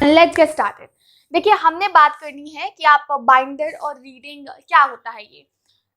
Let's get started. देखिए, हमने बात करनी है कि आप बाइंडर और रीडिंग क्या होता है ये।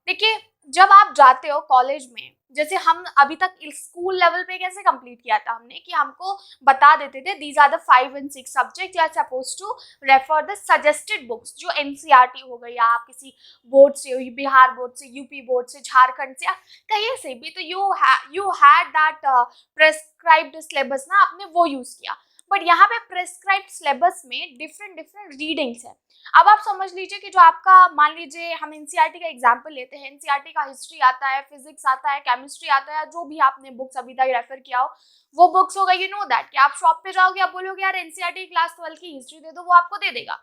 देखिए, जब आप जाते हो कॉलेज में, जैसे हम अभी तक स्कूल लेवल पे कैसे कंप्लीट किया था हमने कि हमको बता देते थे these are the 5 and 6 subject, you are suppose to refer the suggested books जो एनसीईआरटी हो गई, या आप किसी बोर्ड से, बिहार बोर्ड से, यूपी बोर्ड से, झारखंड से, कहीं से भी, तो you had that prescribed syllabus ना, आपने वो यूज किया। बट यहाँ पे प्रेस्क्राइब्ड सिलेबस में डिफरेंट डिफरेंट रीडिंग्स है। अब आप समझ लीजिए कि जो आपका, मान लीजिए हम एनसीईआरटी का एग्जांपल लेते हैं, एनसीईआरटी का हिस्ट्री आता है, फिजिक्स आता है, केमिस्ट्री आता है, जो भी आपने बुक्स अभी तक रेफर किया हो वो बुक्स हो गई। यू नो दैट कि आप शॉप पे जाओगे, आप बोलोगे यार एनसीईआरटी क्लास 12 की हिस्ट्री दे दो, वो आपको दे देगा।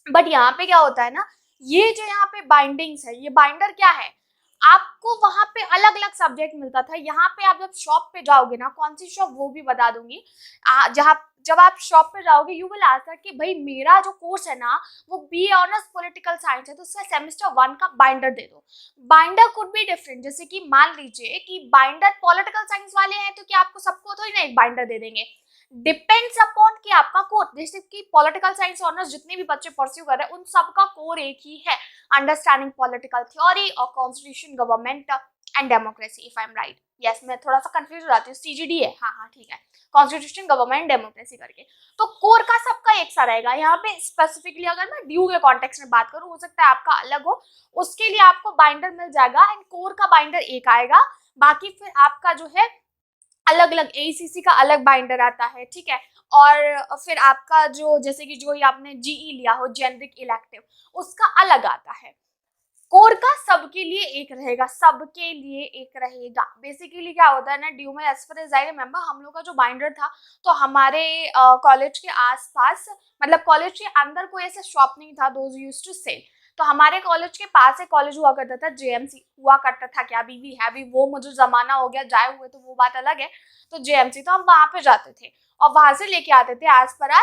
बट यहाँ पे क्या होता है ना, ये जो यहाँ पे बाइंडिंग्स है, ये बाइंडर क्या है, आपको वहां पे अलग अलग सब्जेक्ट मिलता था। यहाँ पे आप जब शॉप पे जाओगे ना, कौन सी शॉप वो भी बता दूंगी, जहाँ जब आप शॉप पे जाओगे यू विल आस्क कि भाई मेरा जो कोर्स है ना वो बी ऑनर्स पॉलिटिकल साइंस है, तो उसका सेमेस्टर 1 का बाइंडर दे दो। बाइंडर कुड बी डिफरेंट, जैसे कि मान लीजिए कि बाइंडर पॉलिटिकल साइंस वाले हैं तो क्या आपको सबको थोड़ी ना एक बाइंडर दे देंगे, डिपेंड्स अपॉन कि आपका कोर, जैसे कि पॉलिटिकल साइंस ऑनर्स जितने भी बच्चे परस्यू कर रहे हैं उन सबका कोर एक ही है, अंडरस्टैंडिंग पॉलिटिकल थ्योरी और constitution, government and democracy, if I am right. Yes, मैं थोड़ा सा कंफ्यूज हो जाती हूँ, सीजीडी है, हाँ हाँ ठीक है, कॉन्स्टिट्यूशन, गवर्नमेंट, डेमोक्रेसी करके। तो कोर का सबका एक सा रहेगा। यहाँ पे स्पेसिफिकली अगर मैं ड्यू के कॉन्टेक्स्ट में बात करूँ, हो सकता है आपका अलग हो, उसके लिए आपको बाइंडर मिल जाएगा एंड कोर का बाइंडर एक आएगा। बाकी फिर आपका जो है अलग अलग एसीसी का अलग बाइंडर आता है, ठीक है। और फिर आपका जो, जैसे कि जो आपने जीई लिया हो, जेनरिक इलेक्टिव, उसका अलग आता है। कोर का सबके लिए एक रहेगा, सबके लिए एक रहेगा। बेसिकली क्या होता है ना, ड्यू में as far as I remember, हम लोग का जो बाइंडर था, तो हमारे कॉलेज के आसपास, मतलब कॉलेज के अंदर कोई ऐसा शॉप नहीं था दोज यूज्ड टू सेल। तो हमारे कॉलेज के पास एक कॉलेज हुआ करता था, जेएमसी हुआ करता था, क्या अभी भी है, अभी वो मुझे जमाना हो गया जाए हुए तो वो बात अलग है। तो जेएमसी, तो हम वहां पे जाते थे और वहां से लेके आते थे एज पर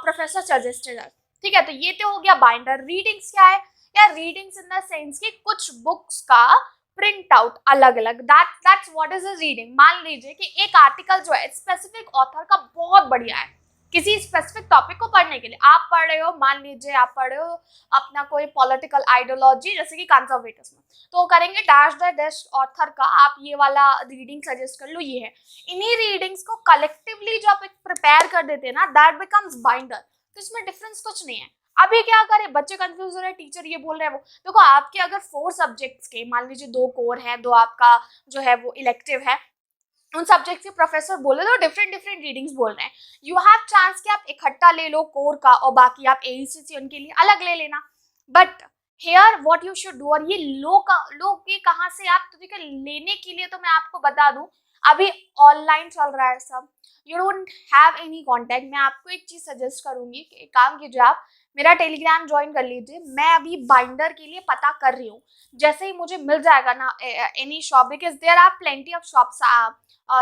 प्रोफेसर सजेस्टेड, ठीक है। तो ये तो हो गया बाइंडर। रीडिंग्स क्या है या, रीडिंग्स इन द सेंस कि कुछ बुक्स का प्रिंट आउट अलग अलग, that's what is a reading. मान लीजिए कि एक आर्टिकल जो है स्पेसिफिक ऑथर का बहुत बढ़िया है, किसी स्पेसिफिक टॉपिक को पढ़ने के लिए आप पढ़ रहे हो, मान लीजिए आप पढ़ रहे हो अपना कोई पॉलिटिकल आइडियोलॉजी, जैसे कि कंजर्वेटिज्म, तो करेंगे डैश द डैश ऑथर का, आप ये वाला रीडिंग सजेस्ट कर लो, ये है। इन्हीं रीडिंग्स को कलेक्टिवली जो आप प्रिपेयर कर देते हैं ना, दैट बिकम्स बाइंडर। तो इसमें डिफरेंस कुछ नहीं है। अभी क्या करें, बच्चे कंफ्यूज हो रहे हैं, टीचर ये बोल रहे हैं वो, देखो आपके अगर 4 सब्जेक्ट्स के, मान लीजिए 2 कोर है, 2 आपका जो है वो इलेक्टिव है, उन सब्जेक्ट के प्रोफेसर बोले तो डिफरेंट डिफरेंट रीडिंग्स बोल रहे हैं, यू हैव चांस कि आप इकट्ठा ले लो कोर का और बाकी आप एईसीसी उनके लिए अलग ले लेना। But here what you should do, और ये लो के कहाँ से आप, तो देखिए लेने के लिए तो मैं आपको बता दूं, अभी ऑनलाइन चल रहा है सब, you don't have any contact. मैं आपको एक चीज सजेस्ट करूंगी कि एक काम कीजिए, आप मेरा टेलीग्राम ज्वाइन कर लीजिए। मैं अभी बाइंडर के लिए पता कर रही हूँ, जैसे ही मुझे मिल जाएगा ना any shop, because there are plenty of shops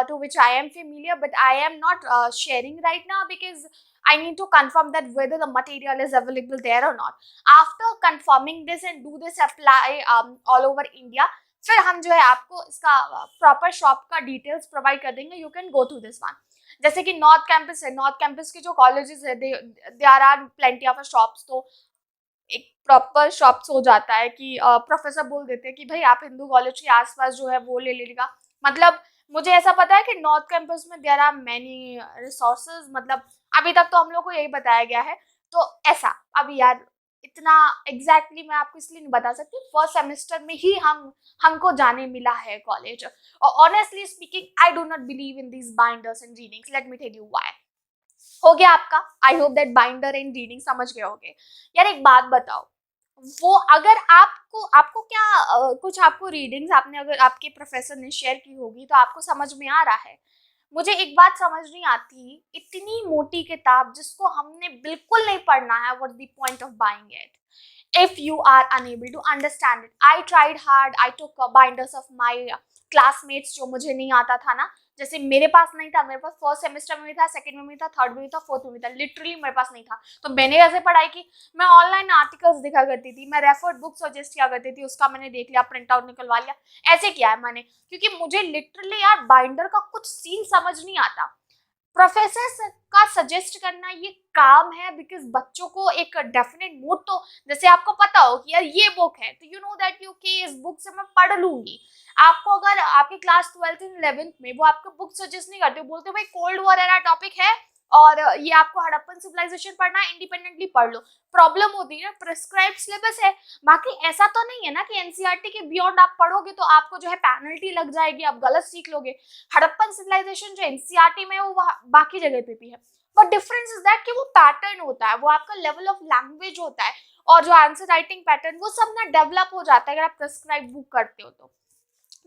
to which I am familiar, but I am not sharing right now because I need to confirm that whether the material is available there or not. After confirming this and do this apply all over India, फिर हम जो है आपको इसका proper shop का details provide कर देंगे। You can go through this one. जैसे कि नॉर्थ कैंपस है, नॉर्थ कैंपस के जो कॉलेजेस है, there are plenty of shops, तो एक प्रॉपर शॉप्स हो जाता है कि प्रोफेसर बोल देते हैं कि भाई आप हिंदू कॉलेज के आसपास जो है वो ले लीजिएगा। मतलब मुझे ऐसा पता है कि नॉर्थ कैंपस में देयर आर मेनी रिसोर्सेज, मतलब अभी तक तो हम लोग को यही बताया गया है। तो ऐसा अभी यार इतना एग्जैक्टली मैं आपको इसलिए नहीं बता सकती, फर्स्ट सेमेस्टर में ही हमको जाने मिला है कॉलेज। और honestly speaking I do not believe in these binders and readings, let me tell you why. हो गया आपका, I hope that binder and reading समझ गए होंगे। यार एक बात बताओ, वो अगर आपको क्या कुछ आपको रीडिंग्स आपने अगर आपके प्रोफेसर ने शेयर की होगी तो आपको समझ में आ रहा है। मुझे एक बात समझ नहीं आती, इतनी मोटी किताब जिसको हमने बिल्कुल नहीं पढ़ना है, what the point of buying it if you are unable to understand it. I tried hard, I took binders of my classmates जो मुझे नहीं आता था ना, जैसे मेरे पास नहीं था, मेरे पास फर्स्ट सेमेस्टर में भी था, सेकंड में भी था, थर्ड में भी था, फोर्थ में भी था, लिटरली मेरे पास नहीं था। तो मैंने कैसे पढ़ाई की, मैं ऑनलाइन आर्टिकल्स दिखा करती थी, मैं रेफर्ड बुक सजेस्ट किया करती थी, उसका मैंने देख लिया, प्रिंट आउट निकलवा लिया, ऐसे किया है मैंने, क्योंकि मुझे लिटरली यार बाइंडर का कुछ सीन समझ नहीं आता। प्रोफेसर का सजेस्ट करना ये काम है, बिकॉज बच्चों को एक डेफिनेट मूड, तो जैसे आपको पता हो कि यार ये बुक है तो यू नो दैट ओके इस बुक से मैं पढ़ लूंगी। आपको अगर आपके क्लास 12th एंड 11th में वो आपको बुक सजेस्ट नहीं करते, बोलते भाई कोल्ड वॉर एरा टॉपिक है और ये आपको हड़प्पन सिविलाइजेशन पढ़ना है, इंडिपेंडेंटली पढ़ लो। प्रॉब्लम होती है ना, प्रिस्क्राइब्ड सिलेबस है। बाकी ऐसा तो नहीं है ना कि एनसीईआरटी के बियॉन्ड आप पढ़ोगे तो आपको जो है पेनल्टी लग जाएगी, आप गलत सीख लोगे। हड़प्पन सिविलाइजेशन जो एनसीईआरटी में है वो बाकी जगह पे भी है, बट डिफरेंस इज दैट कि वो पैटर्न होता है, वो आपका लेवल ऑफ लैंग्वेज होता है, और जो आंसर राइटिंग पैटर्न वो सब ना डेवलप हो जाता है अगर आप प्रिस्क्राइब बुक करते हो तो।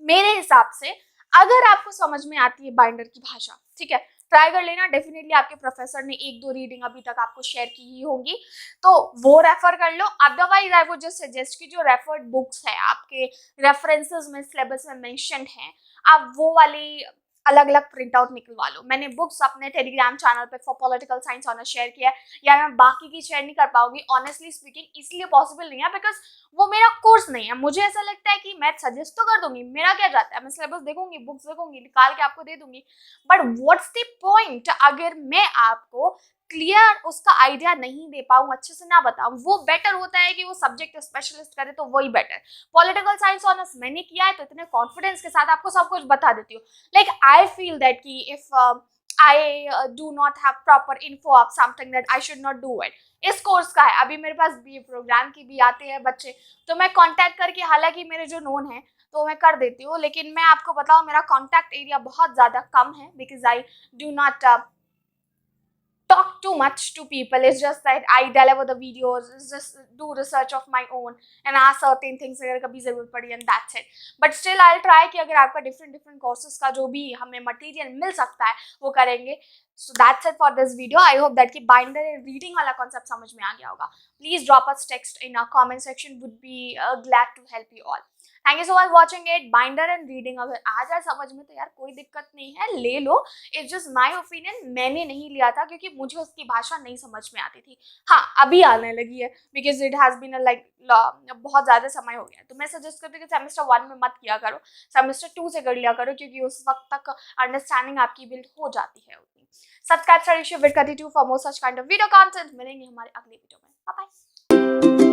मेरे हिसाब से अगर आपको समझ में आती है बाइंडर की भाषा, ठीक है, ट्राई कर लेना। डेफिनेटली आपके प्रोफेसर ने 1-2 रीडिंग अभी तक आपको शेयर की ही होंगी, तो वो रेफर कर लो। Otherwise I would just suggest कि जो रेफर्ड बुक्स है आपके रेफरेंसेस में सिलेबस में मेंशन्ड है, आप वो वाली अलग अलग प्रिंट आउट निकलवा लो। मैंने बुक्स अपने टेलीग्राम चैनल पे for political science honour share किया है, या मैं बाकी की शेयर नहीं कर पाऊंगी ऑनेस्टली स्पीकिंग, इसलिए पॉसिबल नहीं है बिकॉज वो मेरा कोर्स नहीं है। मुझे ऐसा लगता है कि मैं सजेस्ट तो कर दूंगी, मेरा क्या जाता है, मैं सिलेबस देखूंगी, बुक्स देखूंगी, निकाल के आपको दे दूंगी, बट व्हाट्स द पॉइंट अगर मैं आपको क्लियर उसका आइडिया नहीं दे पाऊँ, अच्छे से ना बताऊं। वो बेटर होता है कि वो सब्जेक्ट स्पेशलिस्ट करे, तो वही बेटर। पॉलिटिकल साइंस ऑनर्स मैंने किया है तो इतने कॉन्फिडेंस के साथ आपको सब कुछ बता देती हूँ। लाइक आई फील दैट कि if I do not have proper info of something that I should not do it. इस कोर्स का है, अभी मेरे पास बीए प्रोग्राम की भी आते हैं बच्चे, तो मैं कांटेक्ट करके, हालांकि मेरे जो नोन है तो मैं कर देती हूँ, लेकिन मैं आपको बताऊँ मेरा कांटेक्ट एरिया बहुत ज़्यादा कम है, because I do not talk too much to people. It's just that I deliver the videos, just do research of my own and ask certain things अगर कभी जरूरत पड़ी, and that's it. But still I'll try कि अगर आपका different courses का जो भी हमें material मिल सकता है वो करेंगे. So that's it for this video. I hope that कि binder and reading वाला concept समझ में आ गया होगा. Please drop us text in our comment section. Would be glad to help you all. Thank you so much watching it. Binder and reading अगर आ जाए समझ में तो यार कोई दिक्कत नहीं है, ले लो। इट्स जस्ट माय ओपिनियन, मैंने नहीं लिया था क्योंकि मुझे उसकी भाषा नहीं समझ में आती थी। हाँ अभी आने लगी है because it has been like बहुत ज़्यादा समय हो गया है, तो मैं सजेस्ट करती हूँ कि सेमेस्टर 1 में मत किया करो, सेमेस्टर 2 से कर लिया करो, क्योंकि उस वक्त तक अंडरस्टैंडिंग आपकी बिल्ड हो जाती है उतनी। Subscribe studyship with Kriti 2 for more such kind of video content. मिलेंगे हमारे अगले वीडियो में। Bye bye.